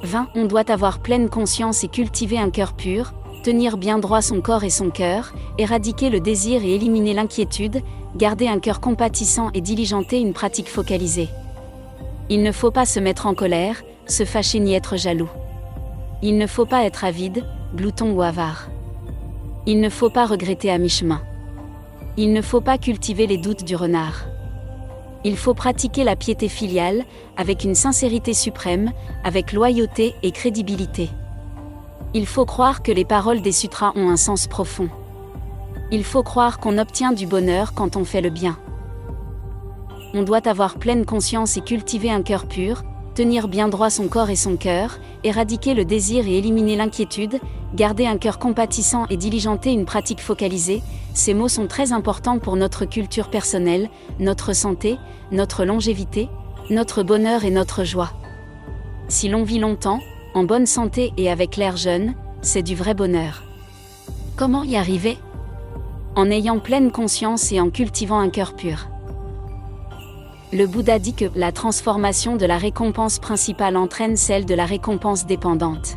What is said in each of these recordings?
20. On doit avoir pleine conscience et cultiver un cœur pur, tenir bien droit son corps et son cœur, éradiquer le désir et éliminer l'inquiétude, garder un cœur compatissant et diligenter une pratique focalisée. Il ne faut pas se mettre en colère, se fâcher ni être jaloux. Il ne faut pas être avide, glouton ou avare. Il ne faut pas regretter à mi-chemin. Il ne faut pas cultiver les doutes du renard. Il faut pratiquer la piété filiale, avec une sincérité suprême, avec loyauté et crédibilité. Il faut croire que les paroles des sutras ont un sens profond. Il faut croire qu'on obtient du bonheur quand on fait le bien. On doit avoir pleine conscience et cultiver un cœur pur, tenir bien droit son corps et son cœur, éradiquer le désir et éliminer l'inquiétude, garder un cœur compatissant et diligenter une pratique focalisée. Ces mots sont très importants pour notre culture personnelle, notre santé, notre longévité, notre bonheur et notre joie. Si l'on vit longtemps, en bonne santé et avec l'air jeune, c'est du vrai bonheur. Comment y arriver ? En ayant pleine conscience et en cultivant un cœur pur. Le Bouddha dit que la transformation de la récompense principale entraîne celle de la récompense dépendante.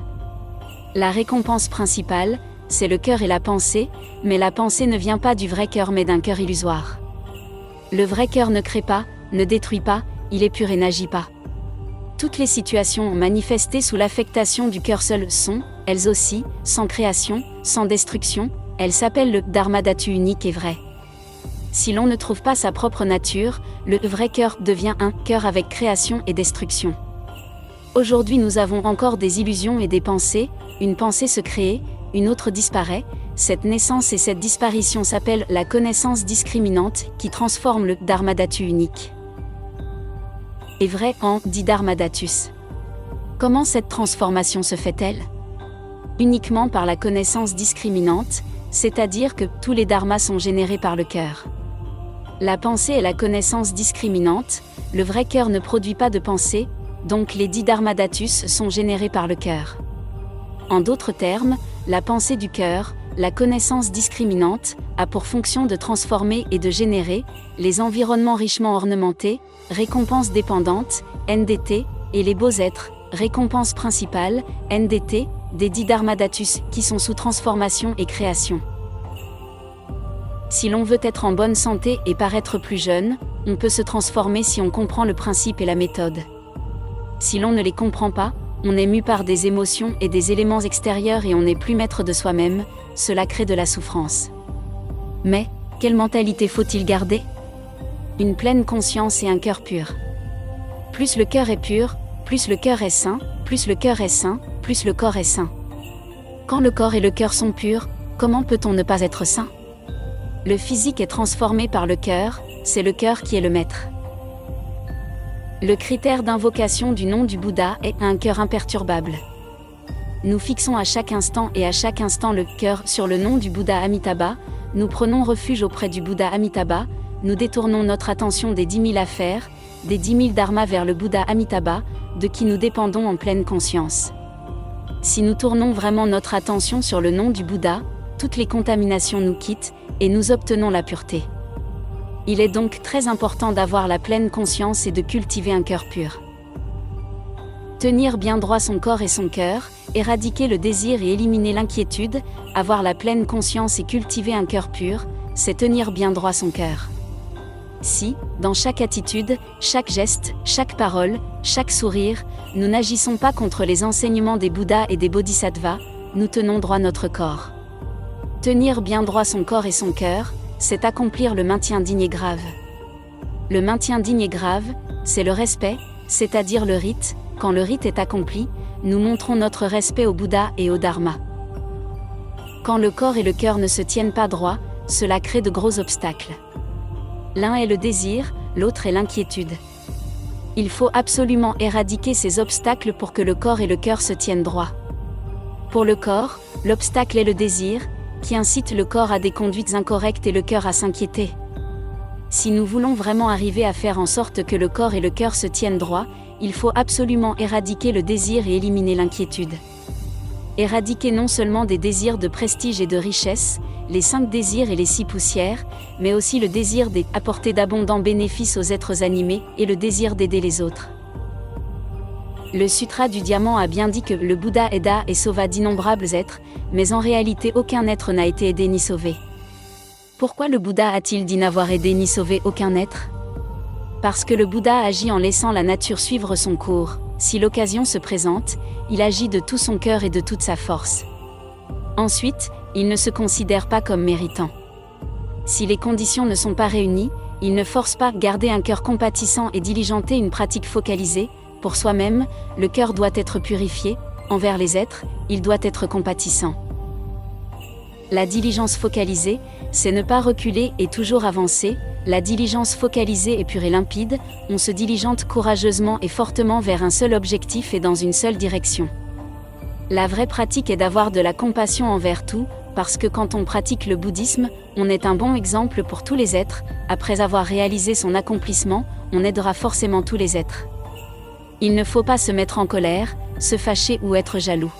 La récompense principale, c'est le cœur et la pensée, mais la pensée ne vient pas du vrai cœur mais d'un cœur illusoire. Le vrai cœur ne crée pas, ne détruit pas, il est pur et n'agit pas. Toutes les situations manifestées sous l'affectation du cœur seul sont, elles aussi, sans création, sans destruction, elles s'appellent le Dharmadhatu unique et vrai. Si l'on ne trouve pas sa propre nature, le vrai cœur devient un cœur avec création et destruction. Aujourd'hui nous avons encore des illusions et des pensées, une pensée se crée, une autre disparaît, cette naissance et cette disparition s'appellent la connaissance discriminante qui transforme le Dharmadhatu unique. Et vrai en dit Dharmadhatus. Comment cette transformation se fait-elle ? Uniquement par la connaissance discriminante, c'est-à-dire que tous les dharmas sont générés par le cœur. La pensée est la connaissance discriminante, le vrai cœur ne produit pas de pensée, donc les 10 dharmadhatus sont générés par le cœur. En d'autres termes, la pensée du cœur, la connaissance discriminante, a pour fonction de transformer et de générer les environnements richement ornementés, récompenses dépendantes, NDT, et les beaux êtres, récompense principale, NDT, des 10 dharmadhatus qui sont sous transformation et création. Si l'on veut être en bonne santé et paraître plus jeune, on peut se transformer si on comprend le principe et la méthode. Si l'on ne les comprend pas, on est mu par des émotions et des éléments extérieurs et on n'est plus maître de soi-même, cela crée de la souffrance. Mais, quelle mentalité faut-il garder ? Une pleine conscience et un cœur pur. Plus le cœur est pur, plus le cœur est sain, plus le cœur est sain, plus le corps est sain. Quand le corps et le cœur sont purs, comment peut-on ne pas être sain ? Le physique est transformé par le cœur, c'est le cœur qui est le maître. Le critère d'invocation du nom du Bouddha est un cœur imperturbable. Nous fixons à chaque instant le cœur sur le nom du Bouddha Amitabha, nous prenons refuge auprès du Bouddha Amitabha, nous détournons notre attention des 10 000 affaires, des 10 000 dharmas vers le Bouddha Amitabha, de qui nous dépendons en pleine conscience. Si nous tournons vraiment notre attention sur le nom du Bouddha, toutes les contaminations nous quittent, et nous obtenons la pureté. Il est donc très important d'avoir la pleine conscience et de cultiver un cœur pur. Tenir bien droit son corps et son cœur, éradiquer le désir et éliminer l'inquiétude, avoir la pleine conscience et cultiver un cœur pur, c'est tenir bien droit son cœur. Si, dans chaque attitude, chaque geste, chaque parole, chaque sourire, nous n'agissons pas contre les enseignements des Bouddhas et des Bodhisattvas, nous tenons droit notre corps. Tenir bien droit son corps et son cœur, c'est accomplir le maintien digne et grave. Le maintien digne et grave, c'est le respect, c'est-à-dire le rite. Quand le rite est accompli, nous montrons notre respect au Bouddha et au Dharma. Quand le corps et le cœur ne se tiennent pas droit, cela crée de gros obstacles. L'un est le désir, l'autre est l'inquiétude. Il faut absolument éradiquer ces obstacles pour que le corps et le cœur se tiennent droit. Pour le corps, l'obstacle est le désir, qui incite le corps à des conduites incorrectes et le cœur à s'inquiéter. Si nous voulons vraiment arriver à faire en sorte que le corps et le cœur se tiennent droit, il faut absolument éradiquer le désir et éliminer l'inquiétude. Éradiquer non seulement des désirs de prestige et de richesse, les 5 désirs et les 6 poussières, mais aussi le désir d'apporter d'abondants bénéfices aux êtres animés et le désir d'aider les autres. Le Sutra du Diamant a bien dit que le Bouddha aida et sauva d'innombrables êtres, mais en réalité aucun être n'a été aidé ni sauvé. Pourquoi le Bouddha a-t-il dit n'avoir aidé ni sauvé aucun être ? Parce que le Bouddha agit en laissant la nature suivre son cours. Si l'occasion se présente, il agit de tout son cœur et de toute sa force. Ensuite, il ne se considère pas comme méritant. Si les conditions ne sont pas réunies, il ne force pas. Garder un cœur compatissant et diligenter une pratique focalisée. Pour soi-même, le cœur doit être purifié. Envers les êtres, il doit être compatissant. La diligence focalisée, c'est ne pas reculer et toujours avancer. La diligence focalisée est pure et limpide, on se diligente courageusement et fortement vers un seul objectif et dans une seule direction. La vraie pratique est d'avoir de la compassion envers tout, parce que quand on pratique le bouddhisme, on est un bon exemple pour tous les êtres. Après avoir réalisé son accomplissement, on aidera forcément tous les êtres. Il ne faut pas se mettre en colère, se fâcher ou être jaloux.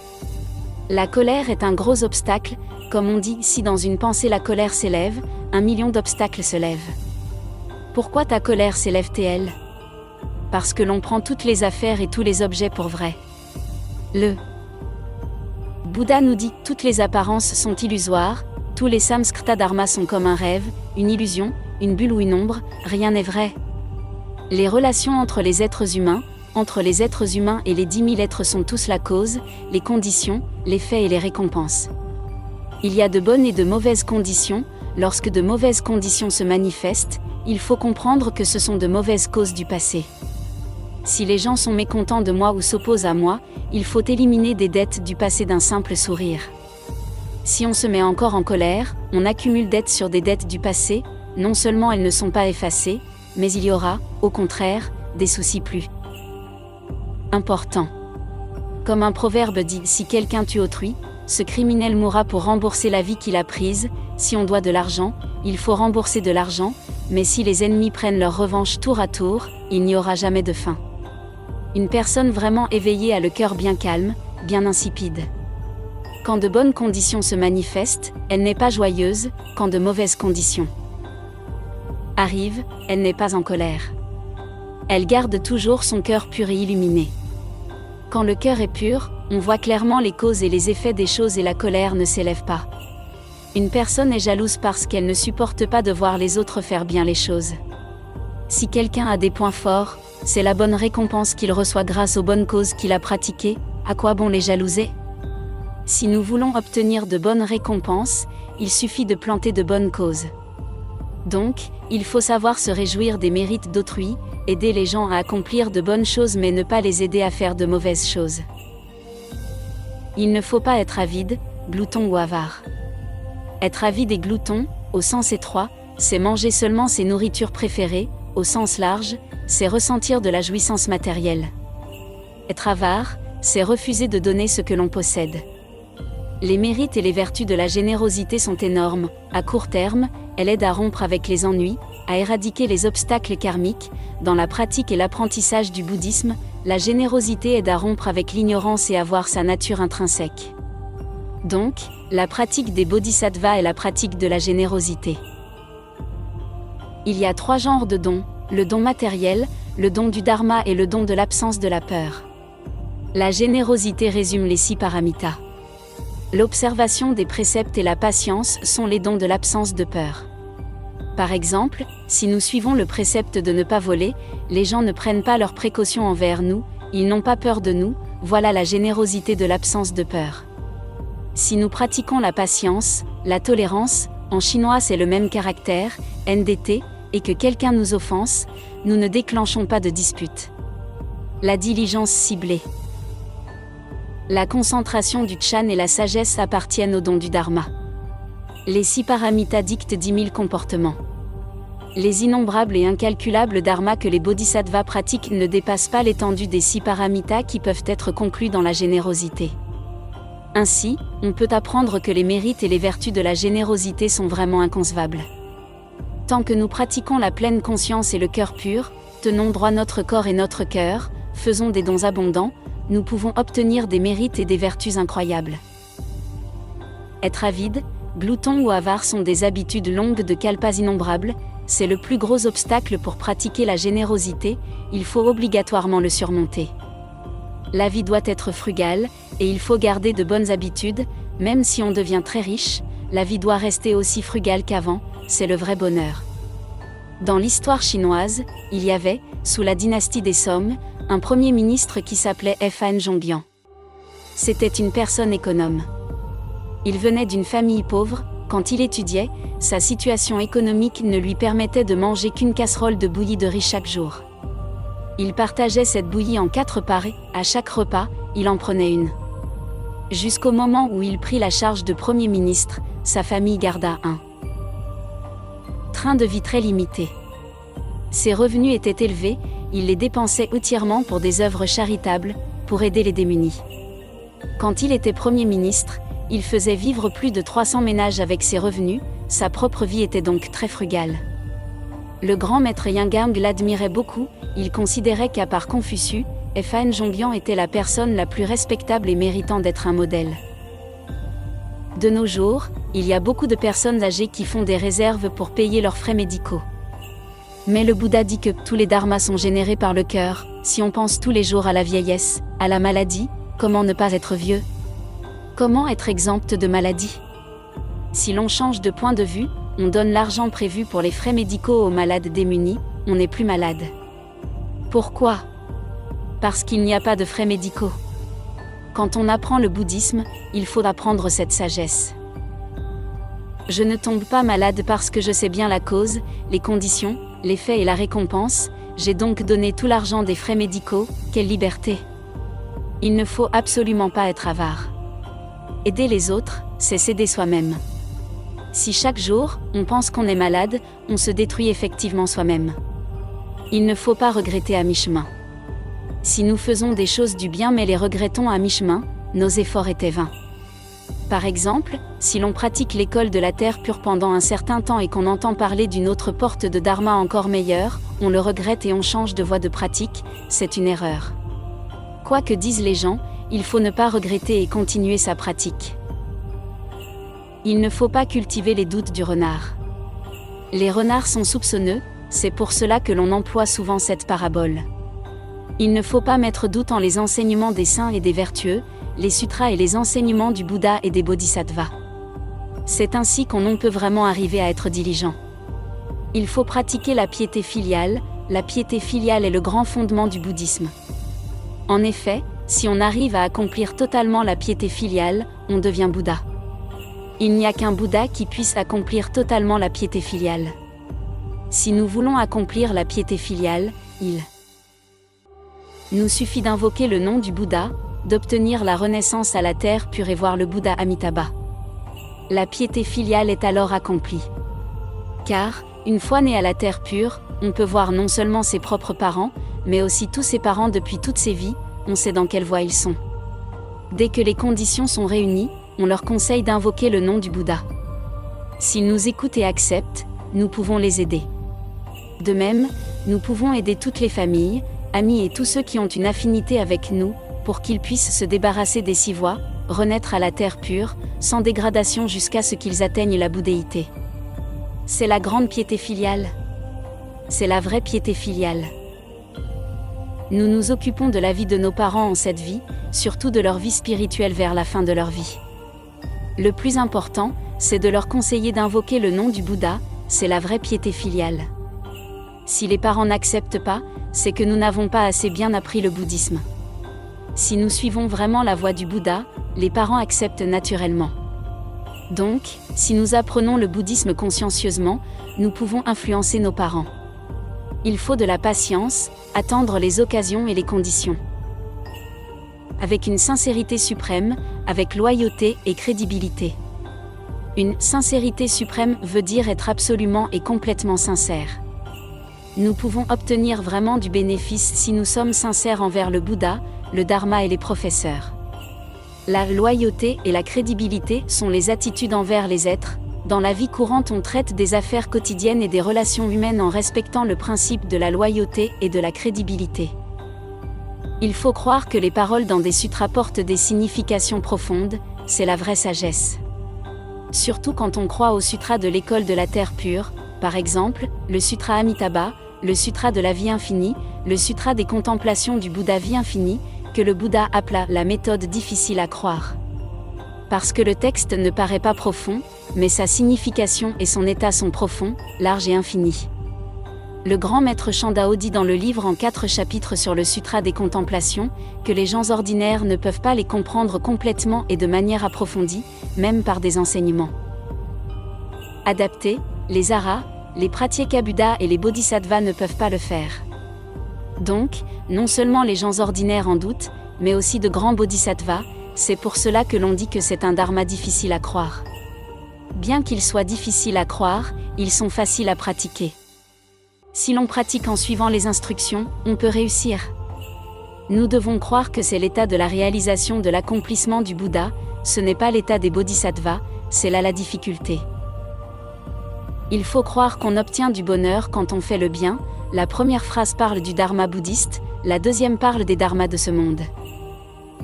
La colère est un gros obstacle, comme on dit, si dans une pensée la colère s'élève, 1 million d'obstacles se lèvent. Pourquoi ta colère s'élève-t-elle ? Parce que l'on prend toutes les affaires et tous les objets pour vrai. Le Bouddha nous dit, toutes les apparences sont illusoires, tous les samskrita dharmas sont comme un rêve, une illusion, une bulle ou une ombre, rien n'est vrai. Les relations entre les êtres humains et les 10 000 êtres sont tous la cause, les conditions, les faits et les récompenses. Il y a de bonnes et de mauvaises conditions. Lorsque de mauvaises conditions se manifestent, il faut comprendre que ce sont de mauvaises causes du passé. Si les gens sont mécontents de moi ou s'opposent à moi, il faut éliminer des dettes du passé d'un simple sourire. Si on se met encore en colère, on accumule dettes sur des dettes du passé, non seulement elles ne sont pas effacées, mais il y aura, au contraire, des soucis plus importants. Comme un proverbe dit, si quelqu'un tue autrui, ce criminel mourra pour rembourser la vie qu'il a prise. Si on doit de l'argent, il faut rembourser de l'argent, mais si les ennemis prennent leur revanche tour à tour, il n'y aura jamais de fin. Une personne vraiment éveillée a le cœur bien calme, bien insipide. Quand de bonnes conditions se manifestent, elle n'est pas joyeuse, quand de mauvaises conditions arrivent, elle n'est pas en colère. Elle garde toujours son cœur pur et illuminé. Quand le cœur est pur, on voit clairement les causes et les effets des choses et la colère ne s'élève pas. Une personne est jalouse parce qu'elle ne supporte pas de voir les autres faire bien les choses. Si quelqu'un a des points forts, c'est la bonne récompense qu'il reçoit grâce aux bonnes causes qu'il a pratiquées, à quoi bon les jalouser ? Si nous voulons obtenir de bonnes récompenses, il suffit de planter de bonnes causes. Donc, il faut savoir se réjouir des mérites d'autrui, aider les gens à accomplir de bonnes choses mais ne pas les aider à faire de mauvaises choses. Il ne faut pas être avide, glouton ou avare. Être avide et glouton, au sens étroit, c'est manger seulement ses nourritures préférées, au sens large, c'est ressentir de la jouissance matérielle. Être avare, c'est refuser de donner ce que l'on possède. Les mérites et les vertus de la générosité sont énormes. À court terme, elle aide à rompre avec les ennuis, à éradiquer les obstacles karmiques. Dans la pratique et l'apprentissage du bouddhisme, la générosité aide à rompre avec l'ignorance et à voir sa nature intrinsèque. Donc, la pratique des bodhisattvas est la pratique de la générosité. Il y a 3 genres de dons, le don matériel, le don du dharma et le don de l'absence de la peur. La générosité résume les 6 paramitas. L'observation des préceptes et la patience sont les dons de l'absence de peur. Par exemple, si nous suivons le précepte de ne pas voler, les gens ne prennent pas leurs précautions envers nous, ils n'ont pas peur de nous, voilà la générosité de l'absence de peur. Si nous pratiquons la patience, la tolérance, en chinois c'est le même caractère, NDT, et que quelqu'un nous offense, nous ne déclenchons pas de dispute. La diligence ciblée. La concentration du Chan et la sagesse appartiennent au don du Dharma. Les 6 paramitas dictent 10 000 comportements. Les innombrables et incalculables dharmas que les bodhisattvas pratiquent ne dépassent pas l'étendue des 6 paramitas qui peuvent être conclus dans la générosité. Ainsi, on peut apprendre que les mérites et les vertus de la générosité sont vraiment inconcevables. Tant que nous pratiquons la pleine conscience et le cœur pur, tenons droit notre corps et notre cœur, faisons des dons abondants, nous pouvons obtenir des mérites et des vertus incroyables. Être avide, glouton ou avare sont des habitudes longues de kalpas innombrables, c'est le plus gros obstacle pour pratiquer la générosité, il faut obligatoirement le surmonter. La vie doit être frugale, et il faut garder de bonnes habitudes, même si on devient très riche, la vie doit rester aussi frugale qu'avant, c'est le vrai bonheur. Dans l'histoire chinoise, il y avait, sous la dynastie des Song, un premier ministre qui s'appelait Fan Zhongyan. C'était une personne économe. Il venait d'une famille pauvre. Quand il étudiait, sa situation économique ne lui permettait de manger qu'une casserole de bouillie de riz chaque jour. Il partageait cette bouillie en 4 parts et, à chaque repas, il en prenait une. Jusqu'au moment où il prit la charge de Premier ministre, sa famille garda un train de vie très limité. Ses revenus étaient élevés, il les dépensait entièrement pour des œuvres charitables, pour aider les démunis. Quand il était Premier ministre, il faisait vivre plus de 300 ménages avec ses revenus, sa propre vie était donc très frugale. Le grand maître Yang l'admirait beaucoup, il considérait qu'à part Confucius, Fan Zhongyan était la personne la plus respectable et méritant d'être un modèle. De nos jours, il y a beaucoup de personnes âgées qui font des réserves pour payer leurs frais médicaux. Mais le Bouddha dit que tous les dharmas sont générés par le cœur. Si on pense tous les jours à la vieillesse, à la maladie, comment ne pas être vieux ? Comment être exempt de maladie ? Si l'on change de point de vue, on donne l'argent prévu pour les frais médicaux aux malades démunis, on n'est plus malade. Pourquoi ? Parce qu'il n'y a pas de frais médicaux. Quand on apprend le bouddhisme, il faut apprendre cette sagesse. Je ne tombe pas malade parce que je sais bien la cause, les conditions, les faits et la récompense, j'ai donc donné tout l'argent des frais médicaux, quelle liberté ! Il ne faut absolument pas être avare. Aider les autres, c'est s'aider soi-même. Si chaque jour, on pense qu'on est malade, on se détruit effectivement soi-même. Il ne faut pas regretter à mi-chemin. Si nous faisons des choses du bien mais les regrettons à mi-chemin, nos efforts étaient vains. Par exemple, si l'on pratique l'école de la terre pure pendant un certain temps et qu'on entend parler d'une autre porte de dharma encore meilleure, on le regrette et on change de voie de pratique, c'est une erreur. Quoi que disent les gens, il faut ne pas regretter et continuer sa pratique. Il ne faut pas cultiver les doutes du renard. Les renards sont soupçonneux, c'est pour cela que l'on emploie souvent cette parabole. Il ne faut pas mettre doute en les enseignements des saints et des vertueux, les sutras et les enseignements du Bouddha et des bodhisattvas. C'est ainsi qu'on peut vraiment arriver à être diligent. Il faut pratiquer la piété filiale. La piété filiale est le grand fondement du bouddhisme. En effet, si on arrive à accomplir totalement la piété filiale, on devient Bouddha. Il n'y a qu'un Bouddha qui puisse accomplir totalement la piété filiale. Si nous voulons accomplir la piété filiale, il nous suffit d'invoquer le nom du Bouddha, d'obtenir la renaissance à la terre pure et voir le Bouddha Amitabha. La piété filiale est alors accomplie. Car, une fois né à la terre pure, on peut voir non seulement ses propres parents, mais aussi tous ses parents depuis toutes ses vies, on sait dans quelle voie ils sont. Dès que les conditions sont réunies, on leur conseille d'invoquer le nom du Bouddha. S'ils nous écoutent et acceptent, nous pouvons les aider. De même, nous pouvons aider toutes les familles, amis et tous ceux qui ont une affinité avec nous, pour qu'ils puissent se débarrasser des 6 voies, renaître à la terre pure, sans dégradation jusqu'à ce qu'ils atteignent la bouddhéité. C'est la grande piété filiale. C'est la vraie piété filiale. Nous nous occupons de la vie de nos parents en cette vie, surtout de leur vie spirituelle vers la fin de leur vie. Le plus important, c'est de leur conseiller d'invoquer le nom du Bouddha, c'est la vraie piété filiale. Si les parents n'acceptent pas, c'est que nous n'avons pas assez bien appris le bouddhisme. Si nous suivons vraiment la voie du Bouddha, les parents acceptent naturellement. Donc, si nous apprenons le bouddhisme consciencieusement, nous pouvons influencer nos parents. Il faut de la patience, attendre les occasions et les conditions. Avec une sincérité suprême, avec loyauté et crédibilité. Une sincérité suprême veut dire être absolument et complètement sincère. Nous pouvons obtenir vraiment du bénéfice si nous sommes sincères envers le Bouddha, le Dharma et les professeurs. La loyauté et la crédibilité sont les attitudes envers les êtres. Dans la vie courante, on traite des affaires quotidiennes et des relations humaines en respectant le principe de la loyauté et de la crédibilité. Il faut croire que les paroles dans des sutras portent des significations profondes, c'est la vraie sagesse. Surtout quand on croit au sutra de l'école de la terre pure, par exemple, le sutra Amitabha, le sutra de la vie infinie, le sutra des contemplations du Bouddha vie infinie, que le Bouddha appela la méthode difficile à croire. Parce que le texte ne paraît pas profond, mais sa signification et son état sont profonds, larges et infinis. Le grand maître Chandao dit dans le livre en 4 chapitres sur le Sutra des Contemplations, que les gens ordinaires ne peuvent pas les comprendre complètement et de manière approfondie, même par des enseignements adaptés. Les aras, les pratyeka Buddha et les bodhisattvas ne peuvent pas le faire. Donc, non seulement les gens ordinaires en doutent, mais aussi de grands bodhisattvas, c'est pour cela que l'on dit que c'est un dharma difficile à croire. Bien qu'ils soient difficiles à croire, ils sont faciles à pratiquer. Si l'on pratique en suivant les instructions, on peut réussir. Nous devons croire que c'est l'état de la réalisation de l'accomplissement du Bouddha, ce n'est pas l'état des bodhisattvas, c'est là la difficulté. Il faut croire qu'on obtient du bonheur quand on fait le bien. La première phrase parle du dharma bouddhiste, la deuxième parle des dharmas de ce monde.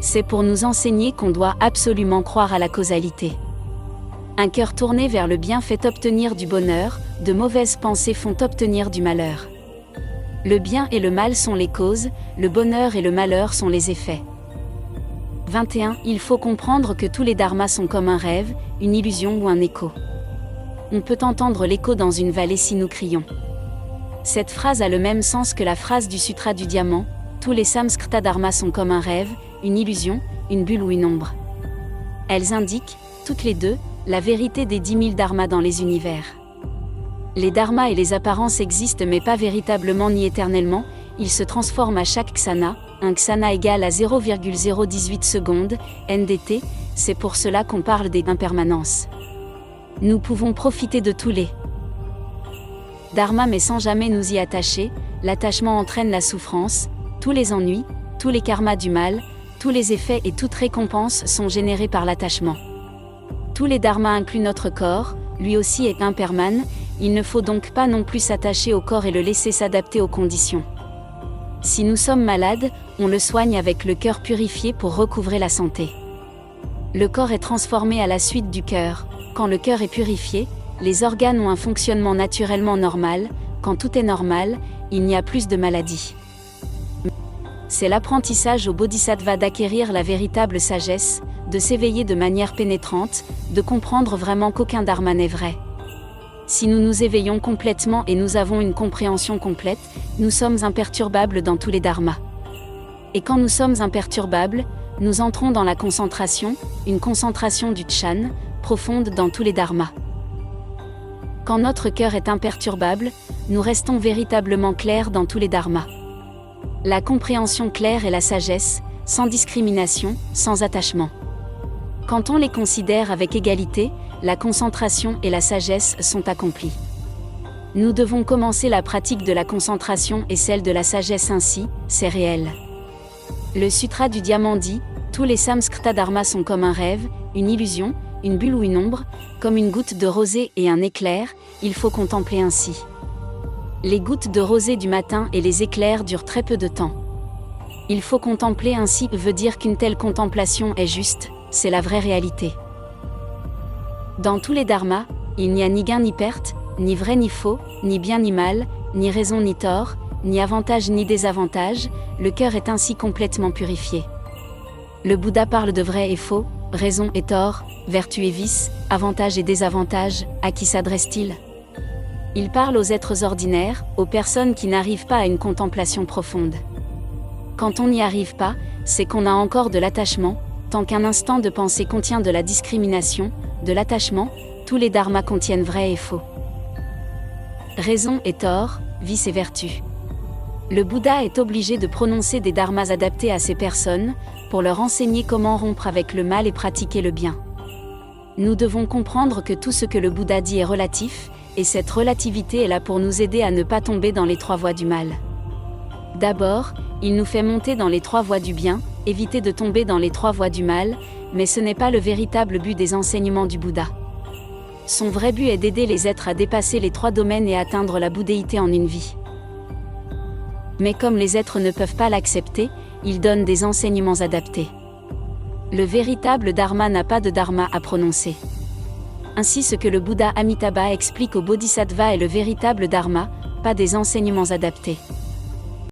C'est pour nous enseigner qu'on doit absolument croire à la causalité. Un cœur tourné vers le bien fait obtenir du bonheur, de mauvaises pensées font obtenir du malheur. Le bien et le mal sont les causes, le bonheur et le malheur sont les effets. 21. Il faut comprendre que tous les dharmas sont comme un rêve, une illusion ou un écho. On peut entendre l'écho dans une vallée si nous crions. Cette phrase a le même sens que la phrase du Sutra du Diamant, tous les samskrita dharmas sont comme un rêve, une illusion, une bulle ou une ombre. Elles indiquent, toutes les deux, la vérité des 10 000 dharmas dans les univers. Les dharmas et les apparences existent mais pas véritablement ni éternellement, ils se transforment à chaque ksana, un ksana égale à 0,018 secondes, NDT, c'est pour cela qu'on parle des impermanences. Nous pouvons profiter de tous les dharmas mais sans jamais nous y attacher, l'attachement entraîne la souffrance, tous les ennuis, tous les karmas du mal, tous les effets et toute récompense sont générés par l'attachement. Tous les dharmas incluent notre corps, lui aussi est impermanent, il ne faut donc pas non plus s'attacher au corps et le laisser s'adapter aux conditions. Si nous sommes malades, on le soigne avec le cœur purifié pour recouvrer la santé. Le corps est transformé à la suite du cœur. Quand le cœur est purifié, les organes ont un fonctionnement naturellement normal, quand tout est normal, il n'y a plus de maladie. C'est l'apprentissage au bodhisattva d'acquérir la véritable sagesse, de s'éveiller de manière pénétrante, de comprendre vraiment qu'aucun dharma n'est vrai. Si nous nous éveillons complètement et nous avons une compréhension complète, nous sommes imperturbables dans tous les dharmas. Et quand nous sommes imperturbables, nous entrons dans la concentration, une concentration du Chan, profonde dans tous les dharmas. Quand notre cœur est imperturbable, nous restons véritablement clairs dans tous les dharmas. La compréhension claire et la sagesse, sans discrimination, sans attachement. Quand on les considère avec égalité, la concentration et la sagesse sont accomplies. Nous devons commencer la pratique de la concentration et celle de la sagesse ainsi, c'est réel. Le Sutra du Diamant dit, tous les samskrita dharmas sont comme un rêve, une illusion, une bulle ou une ombre, comme une goutte de rosée et un éclair, il faut contempler ainsi. Les gouttes de rosée du matin et les éclairs durent très peu de temps. Il faut contempler ainsi veut dire qu'une telle contemplation est juste, c'est la vraie réalité. Dans tous les dharmas, il n'y a ni gain ni perte, ni vrai ni faux, ni bien ni mal, ni raison ni tort, ni avantage ni désavantage, le cœur est ainsi complètement purifié. Le Bouddha parle de vrai et faux, raison et tort, vertu et vice, avantage et désavantage, à qui s'adresse-t-il ? Il parle aux êtres ordinaires, aux personnes qui n'arrivent pas à une contemplation profonde. Quand on n'y arrive pas, c'est qu'on a encore de l'attachement, tant qu'un instant de pensée contient de la discrimination, de l'attachement, tous les dharmas contiennent vrai et faux. Raison et tort, vice et vertu. Le Bouddha est obligé de prononcer des dharmas adaptés à ces personnes, pour leur enseigner comment rompre avec le mal et pratiquer le bien. Nous devons comprendre que tout ce que le Bouddha dit est relatif, et cette relativité est là pour nous aider à ne pas tomber dans les 3 voies du mal. D'abord, il nous fait monter dans les 3 voies du bien, éviter de tomber dans les 3 voies du mal, mais ce n'est pas le véritable but des enseignements du Bouddha. Son vrai but est d'aider les êtres à dépasser les 3 domaines et atteindre la bouddhéité en une vie. Mais comme les êtres ne peuvent pas l'accepter, il donne des enseignements adaptés. Le véritable dharma n'a pas de dharma à prononcer. Ainsi ce que le Bouddha Amitabha explique au bodhisattva est le véritable dharma, pas des enseignements adaptés.